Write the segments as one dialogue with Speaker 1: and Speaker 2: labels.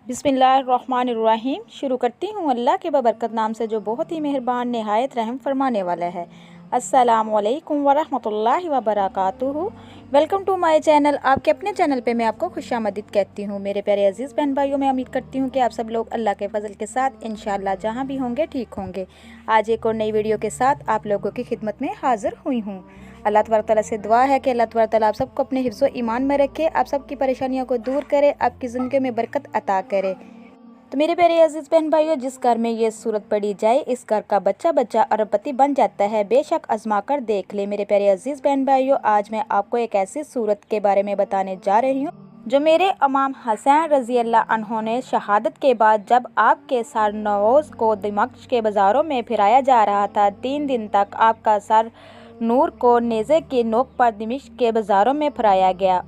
Speaker 1: बिस्मिल्लाहिर्रहमानिर्रहीम। शुरू करती हूँ अल्लाह के बबरकत नाम से जो बहुत ही मेहरबान नहायत रहम फरमाने वाला है। अस्सलामु अलैकुम वरहमतुल्लाहि वबरकातुहू। Welcome to my channel. आपके अपने चैनल पे मैं आपको खुशामदीद कहती हूँ। मेरे प्यारे अजीज़ बहन भाइयों, मैं उम्मीद करती हूँ कि आप सब लोग अल्लाह के फजल के साथ इंशाअल्लाह जहाँ भी होंगे ठीक होंगे। आज एक और नई वीडियो के साथ आप लोगों की खिदमत में हाजिर हुई हूँ। अल्लाह तबारक तआला से दुआ है कि अल्लाह तबारक तआला आप सबको अपने हिफ्ज़ व ईमान में रखे, आप सबकी परेशानियों को दूर करे, आपकी ज़िंदगी में बरकत अता करे। तो मेरे प्यारे अजीज़ बहन भाइयों, जिस घर में ये सूरत पढ़ी जाए इस घर का बच्चा बच्चा अरबपति बन जाता है। बेशक आजमा कर देख ले। मेरे प्यारे अजीज़ बहन भाइयों, आज मैं आपको एक ऐसी सूरत के बारे में बताने जा रही हूँ जो मेरे इमाम हसैन रज़ी अल्लाह अन्हो ने शहादत के बाद जब आपके सर नवाज़ को दिमाग के बाज़ारों में फिराया जा रहा था, 3 दिन तक आपका सर नूर को नेज़े की नोक पर दिमाग के बाज़ारों में फिराया गया।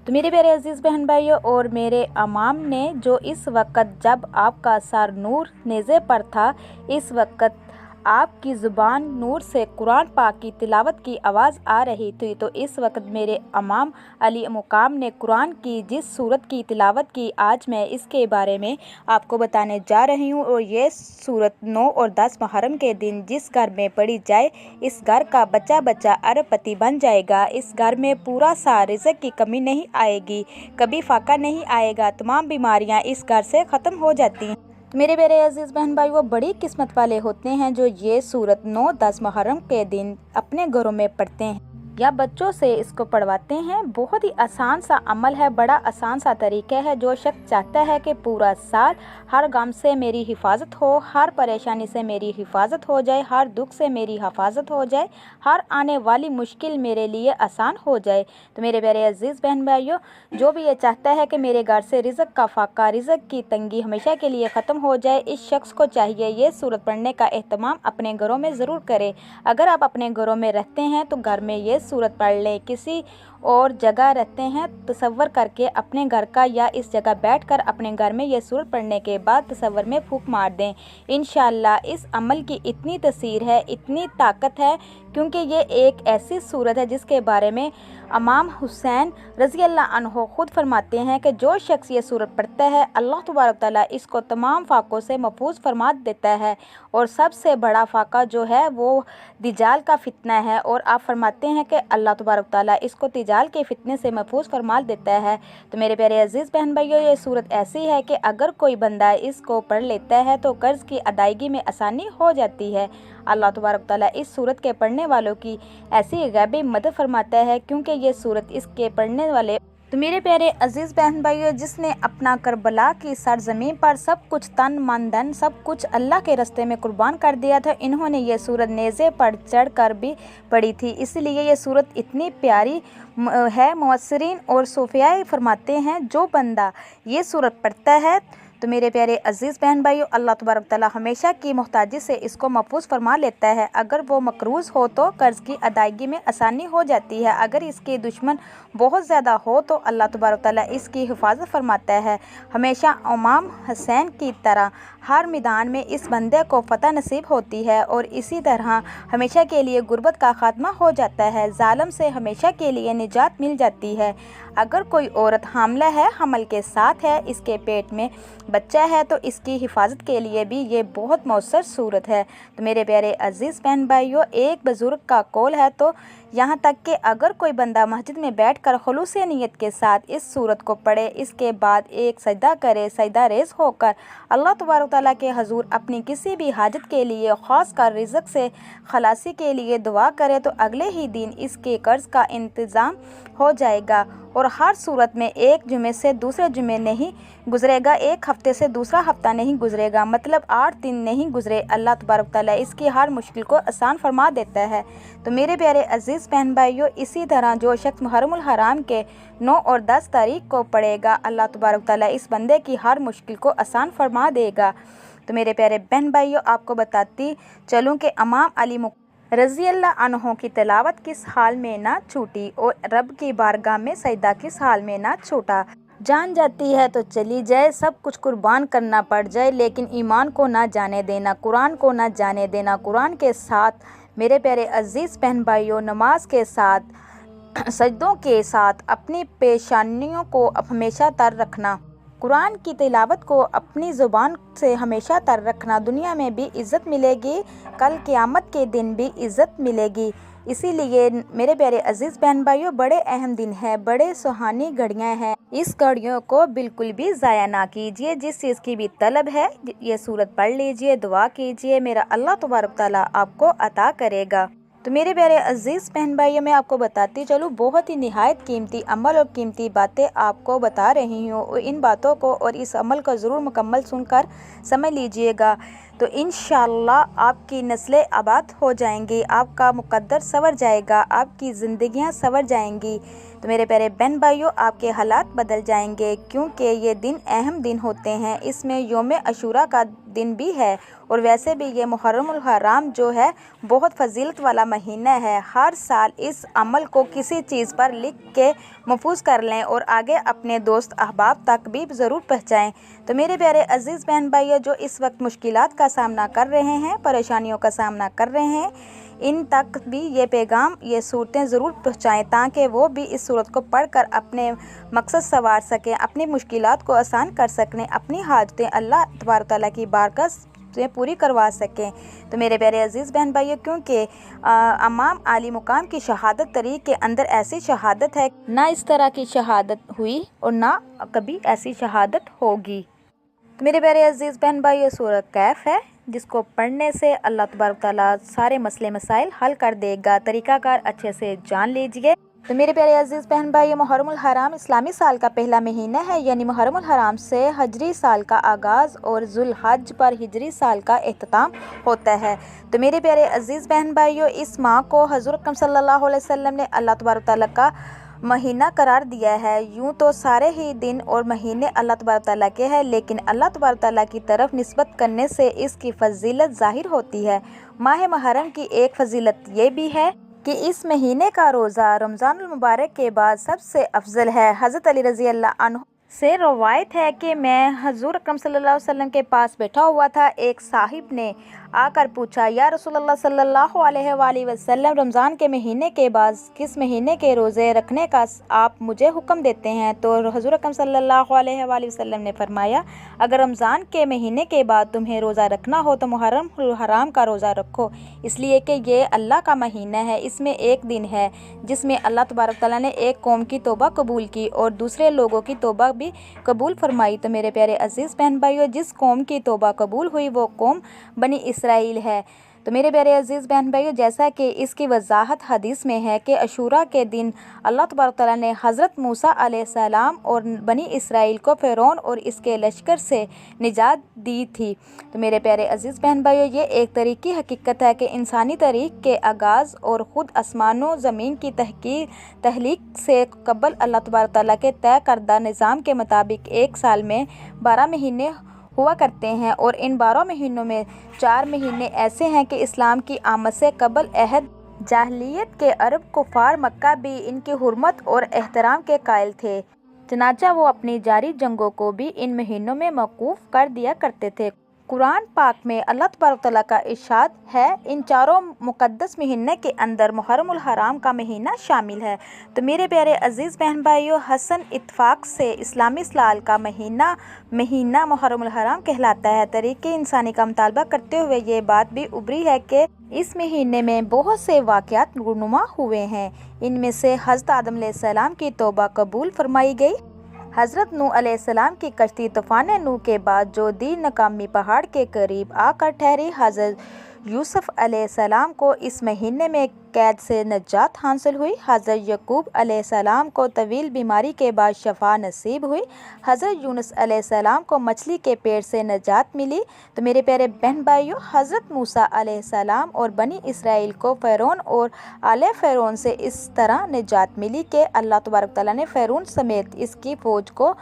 Speaker 1: तो मेरे प्यारे अजीज़ बहन भाइयों और मेरे इमाम ने जो इस वक्त जब आपका सर नूर नेज़े पर था, इस वक्त आपकी ज़ुबान नूर से कुरान पाक की तिलावत की आवाज़ आ रही थी। तो इस वक्त मेरे इमाम अली मुकाम ने कुरान की जिस सूरत की तिलावत की, आज मैं इसके बारे में आपको बताने जा रही हूँ। और ये सूरत 9 और 10 मुहर्रम के दिन जिस घर में पढ़ी जाए इस घर का बच्चा बच्चा अरबपति बन जाएगा। इस घर में पूरा सा रिज़्क़ की कमी नहीं आएगी, कभी फाका नहीं आएगा, तमाम बीमारियाँ इस घर से ख़त्म हो जाती हैं। तो मेरे प्यारे अजीज़ बहन भाई, वो बड़ी किस्मत वाले होते हैं जो ये सूरत 9-10 मुहर्रम के दिन अपने घरों में पढ़ते हैं या बच्चों से इसको पढ़वाते हैं। बहुत ही आसान सा अमल है, बड़ा आसान सा तरीका है। जो शख्स चाहता है कि पूरा साल हर गम से मेरी हिफाजत हो, हर परेशानी से मेरी हिफाजत हो जाए, हर दुख से मेरी हिफाजत हो जाए, हर आने वाली मुश्किल मेरे लिए आसान हो जाए। तो मेरे प्यारे अजीज़ बहन भाइयों, जो भी ये चाहता है कि मेरे घर से रिज़्क़ का फाका, रिज़्क़ की तंगी हमेशा के लिए ख़त्म हो जाए, इस शख्स को चाहिए ये सूरत पढ़ने का एहतमाम अपने घरों में ज़रूर करें। अगर आप अपने घरों में रहते हैं तो घर में ये सूरत पढ़ लें। किसी और जगह रहते हैं, तसव्वुर करके अपने घर का या इस जगह बैठकर अपने घर में ये सूरत पढ़ने के बाद तसव्वुर में फूंक मार दें। इंशाअल्लाह इस अमल की इतनी तसीर है, इतनी ताकत है, क्योंकि ये एक ऐसी सूरत है जिसके बारे में इमाम हुसैन रज़ी अल्लाह अन्हो खुद फरमाते हैं कि जो शख्स ये सूरत पढ़ता है अल्लाह तबारक तआला इसको तमाम फ़ाक़ों से महफूज फरमा देता है। और सबसे बड़ा फ़ाक़ा जो है वो दिजाल का फितना है। और आप फरमाते हैं कि अल्लाह तबारक तआला इसको दिजाल के फितने से महफूज फरमा देता है। तो मेरे प्यारे अजीज़ बहन भाइयों, ये सूरत ऐसी है कि अगर कोई बंदा इसको पढ़ लेता है तो कर्ज़ की अदायगी में आसानी हो जाती है। अल्लाह तबारक तआला इस सूरत के पढ़ने वालों की ऐसी गैबी मदद फरमाता है, क्योंकि ये सूरत इसके पढ़ने वाले। तो मेरे प्यारे अजीज़ बहन भाइयों, जिसने अपना करबला की सरज़मीन पर सब कुछ तन मन धन सब कुछ अल्लाह के रास्ते में कुर्बान कर दिया था, इन्होंने ये सूरत नेज़े पर चढ़ कर भी पढ़ी थी। इसलिए ये सूरत इतनी प्यारी है। मुफस्सिरीन और सूफ़िया फरमाते हैं जो बंदा ये सूरत पढ़ता है तो मेरे प्यारे अजीज़ बहन भाइयों, अल्लाह तबारक तआला हमेशा की मोहताजी से इसको महफूज फरमा लेता है। अगर वो मकरूज़ हो तो कर्ज़ की अदायगी में आसानी हो जाती है। अगर इसके दुश्मन बहुत ज़्यादा हो तो अल्लाह तबारक तआला इसकी हिफाजत फरमाता है। हमेशा इमाम हुसैन की तरह हर मैदान में इस बंदे को फ़तह नसीब होती है और इसी तरह हमेशा के लिए गुर्बत का ख़ात्मा हो जाता है, ज़ालिम से हमेशा के लिए निजात मिल जाती है। अगर कोई औरत हामला है, हमल के साथ है, इसके पेट में बच्चा है, तो इसकी हिफाजत के लिए भी ये बहुत मौसर सूरत है। तो मेरे प्यारे अजीज़ बहन भाइयों, एक बुज़ुर्ग का कौल है तो यहाँ तक कि अगर कोई बंदा मस्जिद में बैठकर खुलूस नियत के साथ इस सूरत को पढ़े, इसके बाद एक सजदा करे, सजदा रेज़ होकर अल्लाह तबारक तआला के हजूर अपनी किसी भी हाजत के लिए, ख़ास कर रिज़्क़ से खलासी के लिए दुआ करे, तो अगले ही दिन इसके कर्ज़ का इंतज़ाम हो जाएगा। और हर सूरत में एक जुमे से दूसरे जुमे नहीं गुजरेगा, एक हफ्ते से दूसरा हफ्ता नहीं गुजरेगा, मतलब 8 दिन नहीं गुजरे, अल्लाह तबारक तआला इसकी हर मुश्किल को आसान फरमा देता है। तो मेरे प्यारे अजीज़ बहन भाइयों, इसी तरह जो शख्स मुहर्रमुल हराम के 9 और 10 तारीख को पढ़ेगा, अल्लाह तबारक तआला इस बंदे की हर मुश्किल को आसान फरमा देगा। तो मेरे प्यारे बहन भाइयों, आपको बताती चलूँ कि इमाम अली रज़ी अल्लाह अन्हो की तिलावत किस हाल में ना छूटी और रब की बारगाह में सजदा किस हाल में ना छूटा। जान जाती है तो चली जाए, सब कुछ कुर्बान करना पड़ जाए, लेकिन ईमान को ना जाने देना, कुरान को ना जाने देना। कुरान के साथ मेरे प्यारे अजीज़ बहन भाइयों, नमाज के साथ, सजदों के साथ अपनी पेशानियों को हमेशा तर रखना। कुरान की तिलावत को अपनी ज़ुबान से हमेशा तर रखना, दुनिया में भी इज़्ज़त मिलेगी, कल क़यामत के दिन भी इज़्ज़त मिलेगी। इसीलिए मेरे प्यारे अजीज़ बहन भाइयों, बड़े अहम दिन है, बड़े सुहानी घड़ियाँ हैं। इस घड़ियों को बिल्कुल भी ज़ाया ना कीजिए। जिस चीज़ की भी तलब है ये सूरत पढ़ लीजिए, दुआ कीजिए, मेरा अल्लाह तबारक तआला आपको अता करेगा। तो मेरे प्यारे अजीज़ बहन भाइयों, मैं आपको बताती चलूँ, बहुत ही निहायत कीमती अमल और कीमती बातें आपको बता रही हूँ। इन बातों को और इस अमल को ज़रूर मुकम्मल सुनकर समझ लीजिएगा, तो इंशाअल्लाह आपकी नस्लें आबाद हो जाएंगी, आपका मुकद्दर संवर जाएगा, आपकी ज़िंदगियाँ संवर जाएंगी। तो मेरे प्यारे बहन भाइयों, आपके हालात बदल जाएंगे, क्योंकि ये दिन अहम दिन होते हैं। इसमें यौम अशूरा का दिन भी है, और वैसे भी ये मुहर्रमुल हराम जो है बहुत फजीलत वाला महीना है। हर साल इस अमल को किसी चीज़ पर लिख के महफूज कर लें और आगे अपने दोस्त अहबाब तक भी ज़रूर पहुँचाएँ। तो मेरे प्यारे अजीज़ बहन भाइयों, जो इस वक्त मुश्किलात का सामना कर रहे हैं, परेशानियों का सामना कर रहे हैं, इन तक भी ये पैगाम, ये सूरतें ज़रूर पहुँचाएँ, ताकि वो भी इस सूरत को पढ़कर अपने मकसद संवार सकें, अपनी मुश्किलात को आसान कर सकें, अपनी हाजतें अल्लाह तबारक तआला की बारगाह से पूरी करवा सकें। तो मेरे प्यारे अजीज़ बहन भाइयों, क्योंकि अमाम आली मुकाम की शहादत तरीक़ के अंदर ऐसी शहादत है, ना इस तरह की शहादत हुई और ना कभी ऐसी शहादत होगी। तो मेरे प्यारे अजीज़ बहन भाइयों, सूरह कैफ है, जिसको पढ़ने से अल्लाह तबारक तआला सारे मसले मसाइल हल कर देगा। तरीक़ाकार अच्छे से जान लीजिए। तो मेरे प्यारे अजीज़ बहन भाइयों, मुहर्रमुल हराम इस्लामी साल का पहला महीना है, यानी मुहर्रमुल हराम से हिजरी साल का आगाज़ और जुल्हज पर हिजरी साल का एख्तिताम होता है। तो मेरे प्यारे अजीज़ बहन भाइयों, इस माह को हज़ूर अकरम सल्लल्लाहु अलैहि वसल्लम ने अल्लाह तबारक तआला का महीना करार दिया है। यूँ तो सारे ही दिन और महीने अल्लाह तबारक तआला के हैं, लेकिन अल्लाह तबारक तआला की तरफ निस्बत करने से इसकी फजीलत ज़ाहिर होती है। माह मुहर्रम की एक फजीलत ये भी है कि इस महीने का रोज़ा रमज़ानुल मुबारक के बाद सबसे अफजल है। हज़रत अली रज़ी अल्लाह अन्हु से रवायत है कि मैं हज़ूर अकरम सल्लल्लाहु अलैहि वसल्लम के पास बैठा हुआ था। एक साहिब ने आकर पूछा, या रसूलल्लाह सल्लल्लाहु अलैहि वसल्लम, रमज़ान के महीने के बाद किस महीने के रोज़े रखने का आप मुझे हुक्म देते हैं? तो हज़ूर अकरम सल्लल्लाहु अलैहि वसल्लम ने फरमाया, अगर रमज़ान के महीने के बाद तुम्हें रोज़ा रखना हो तो मुहर्रम हराम का रोज़ा रखो, इसलिए कि ये अल्लाह का महीना है। इसमें एक दिन है जिसमें अल्लाह तबारक तआला ने एक कौम की तौबा कबूल की और दूसरे लोगों की तौबा भी कबूल फरमाई। तो मेरे प्यारे अजीज़ बहन भाइयों, जिस कौम की तौबा कबूल हुई वो कौम बनी इसराइल है। तो मेरे प्यारे अजीज़ बहन भाइयों, जैसा कि इसकी वजाहत हदीस में है कि अशूरा के दिन अल्लाह तबारक तआला ने हज़रत मूसा अलैहिस्सलाम और बनी इसराइल को फ़िरौन और इसके लश्कर से निजात दी थी। तो मेरे प्यारे अजीज़ बहन भाइयों, ये एक तरीक़ी हकीकत है कि इंसानी तारीख़ के आगाज़ और ख़ुद आसमानों ज़मीन की तहलीक से कबल अल्लाह तबारक तआला के तय करदा निज़ाम के मुताबिक एक साल में 12 महीने हुआ करते हैं, और इन 12 महीनों में 4 महीने ऐसे हैं कि इस्लाम की आमद से कबल अहद जाहिलियत के अरब कुफ़ार मक्का भी इनकी हुर्मत और एहतराम के कायल थे, चनाचा वो अपनी जारी जंगों को भी इन महीनों में मौकूफ़ कर दिया करते थे। कुरान पाक में अल्लाह तबारक तआला का इरशाद है, इन चारों मुक़द्दस महीने के अंदर मुहर्रमुल हराम का महीना शामिल है। तो मेरे प्यारे अजीज़ बहन भाइयों, हसन इत्तफ़ाक़ से इस्लामी साल का महीना मुहर्रमुल हराम कहलाता है। तरीक़े इंसानी का मुतालबा करते हुए ये बात भी उभरी है कि इस महीने में बहुत से वाक़यात रूनुमा हुए हैं। इनमें से हज़रत आदम अलैहिस्सलाम की तौबा कबूल फरमाई गई, हज़रत नूह अलैहिस्सलाम की कश्ती तूफ़ान नूह के बाद जो दी नकामी पहाड़ के करीब आकर ठहरी, हज़रत यूसुफ़ अलैहिस्सलाम को इस महीने में कैद से नजात हासिल हुई, हज़रत यकूब अलैहिस्सलाम को तवील बीमारी के बाद शफा नसीब हुई, हज़रत यूनुस अलैहिस्सलाम को मछली के पेट से नजात मिली। तो मेरे प्यारे बहन भाइयों, हज़रत मूसा अलैहिस्सलाम और बनी इसराइल को फ़िरौन और आले फ़िरौन से इस तरह निजात मिली कि अल्लाह तबारक तआला ने फ़िरौन समेत इसकी फ़ौज को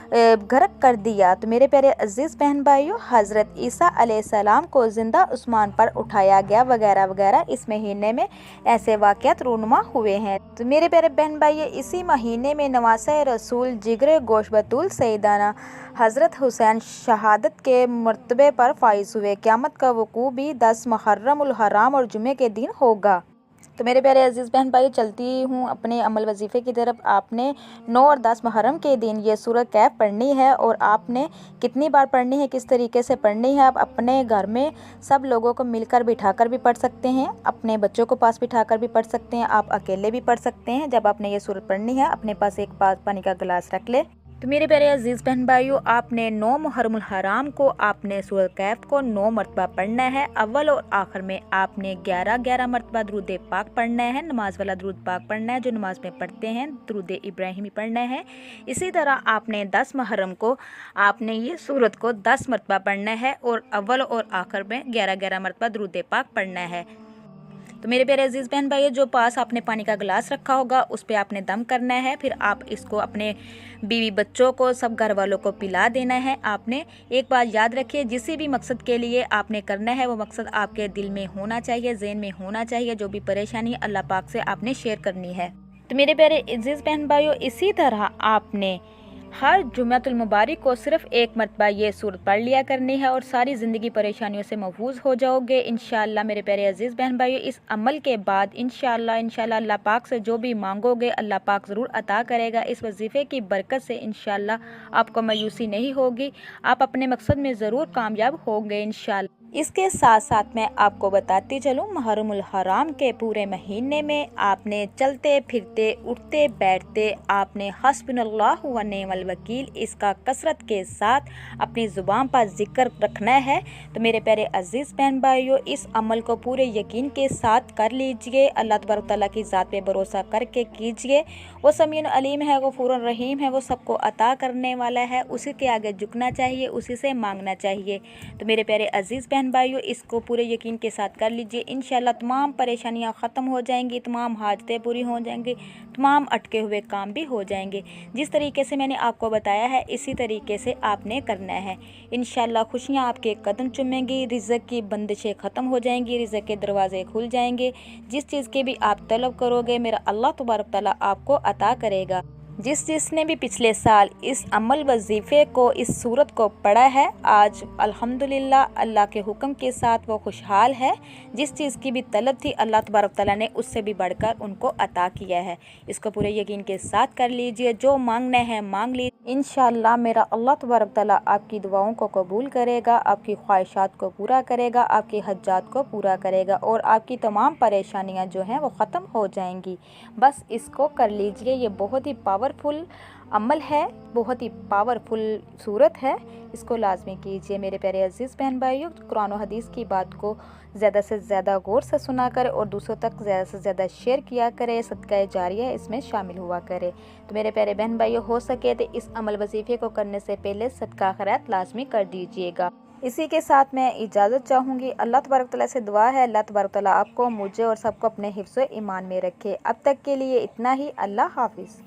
Speaker 1: गर्क कर दिया। तो मेरे प्यारे अजीज़ बहन भाइयों, हज़रत ईसा अलैहिस्सलाम को ज़िंदा उस्मान पर उठाया गया वगैरह वगैरह इस महीने में ऐसे वाक़यात रूनुमा हुए हैं। तो मेरे प्यारे बहन भाइयों, इसी महीने में नवासे रसूल जिगर गोश बतूल सैयदाना हज़रत हुसैन शहादत के मर्तबे पर फाइज़ हुए। क़यामत का वक़ूअ भी 10 मुहर्रमुल हराम और जुमे के दिन होगा। तो मेरे प्यारे अजीज़ बहन भाई, चलती हूँ अपने अमल वजीफ़े की तरफ। आपने 9 और 10 मुहर्रम के दिन ये सूरत कैफ पढ़नी है और आपने कितनी बार पढ़नी है, किस तरीके से पढ़नी है, आप अपने घर में सब लोगों को मिलकर बिठाकर भी पढ़ सकते हैं, अपने बच्चों को पास बिठाकर भी पढ़ सकते हैं, आप अकेले भी पढ़ सकते हैं। जब आपने ये सूरत पढ़नी है, अपने पास एक पानी का गिलास रख ले। तो मेरे प्यारे अजीज़ बहन भाइयों, आपने 9 मुहर्रमुल हराम को आपने सूरत कैफ को 9 मरतबा पढ़ना है। अव्वल और आखिर में आपने 11 मरतबा दरूद पाक पढ़ना है, नमाज वाला दरूद पाक पढ़ना है जो नमाज में पढ़ते हैं, दरूद इब्राहिमी पढ़ना है। इसी तरह आपने 10 मुहर्रम को आपने ये सूरत को 10 मरतबा पढ़ना है और अव्वल और आखिर में 11 मरतबा दरूद पाक पढ़ना है। तो मेरे प्यारे अजीज़ बहन भाइयों, जो पास आपने पानी का गिलास रखा होगा उस पर आपने दम करना है। फिर आप इसको अपने बीवी बच्चों को, सब घर वालों को पिला देना है। आपने एक बात याद रखिए, जिस भी मकसद के लिए आपने करना है वो मकसद आपके दिल में होना चाहिए, ज़हन में होना चाहिए। जो भी परेशानी अल्लाह पाक से आपने शेयर करनी है। तो मेरे प्यारे अजीज़ बहन भाइयों, इसी तरह आपने हर जुम्मतुल मुबारक को सिर्फ एक मरतबा ये सूरत पढ़ लिया करनी है और सारी ज़िंदगी परेशानियों से महफूज हो जाओगे इंशाअल्लाह। मेरे प्यारे अजीज़ बहन भाइयों, इस अमल के बाद इंशाअल्लाह अल्लाह पाक से जो भी मांगोगे अल्लाह पाक ज़रूर अता करेगा। इस वजीफ़े की बरकत से इंशाअल्लाह आपको मायूसी नहीं होगी, आप अपने मकसद में ज़रूर कामयाब होंगे इंशाअल्लाह। इसके साथ साथ मैं आपको बताती चलूँ, मुहर्रमुल हराम के पूरे महीने में आपने चलते फिरते उठते बैठते आपने हस्बुनल्लाहु व निअमल वकील इसका कसरत के साथ अपनी ज़ुबान पर जिक्र रखना है। तो मेरे प्यारे अजीज़ बहन भाइयों, इस अमल को पूरे यकीन के साथ कर लीजिए। अल्लाह तबारक तआला की ज़ात पे भरोसा करके कीजिए। वो समीउन अलीम है, वो ग़फूरुर रहीम है, वो सबको अता करने वाला है। उसी के आगे झुकना चाहिए, उसी से मांगना चाहिए। तो मेरे प्यारे अजीज़ बहन भाइयों, इसको पूरे यकीन के साथ कर लीजिए। इंशाअल्लाह तमाम परेशानियां ख़त्म हो जाएंगी, तमाम हाजतें पूरी हो जाएंगी, तमाम अटके हुए काम भी हो जाएंगे। जिस तरीके से मैंने आपको बताया है इसी तरीके से आपने करना है। इंशाअल्लाह खुशियां आपके कदम चूमेंगी, रिज़्क़ की बंदिशें ख़त्म हो जाएंगी, रिज़्क़ के दरवाजे खुल जाएंगे। जिस चीज़ के भी आप तलब करोगे मेरा अल्लाह तबारक तआला आपको अता करेगा। जिसने भी पिछले साल इस अमल वजीफ़े को, इस सूरत को पढ़ा है, आज अल्हम्दुलिल्लाह अल्लाह के हुक्म के साथ वो खुशहाल है। जिस चीज़ की भी तलब थी अल्लाह तबारक तआला ने उससे भी बढ़कर उनको अता किया है। इसको पूरे यकीन के साथ कर लीजिए, जो मांगना है मांग लीजिए। इंशाअल्लाह मेरा अल्लाह तबारक तआला आपकी दुआओं को कबूल करेगा, आपकी ख्वाहिशात को पूरा करेगा, आपकी हज्जात को पूरा करेगा और आपकी तमाम परेशानियां जो हैं वो ख़त्म हो जाएंगी। बस इसको कर लीजिए। ये बहुत ही पावरफुल अमल है, बहुत ही पावरफुल सूरत है, इसको लाजमी कीजिए। मेरे प्यारे अजीज़ बहन भाइयों, कुरान और हदीस की बात को ज़्यादा से ज़्यादा गौर से सुना करें और दूसरों तक ज़्यादा से ज़्यादा शेयर किया करें, सदका जारिया इसमें शामिल हुआ करे। तो मेरे प्यारे बहन भाइयों, हो सके तो इस अमल वजीफ़े को करने से पहले सदका खैरात लाजमी कर दीजिएगा। इसी के साथ मैं इजाज़त चाहूँगी। अल्लाह तबारक तआला से दुआ है अल्लाह तबारक तआला आपको, मुझे और सबको अपने हिफ्ज़ ईमान में रखे। अब तक के लिए इतना ही। अल्लाह हाफिज़।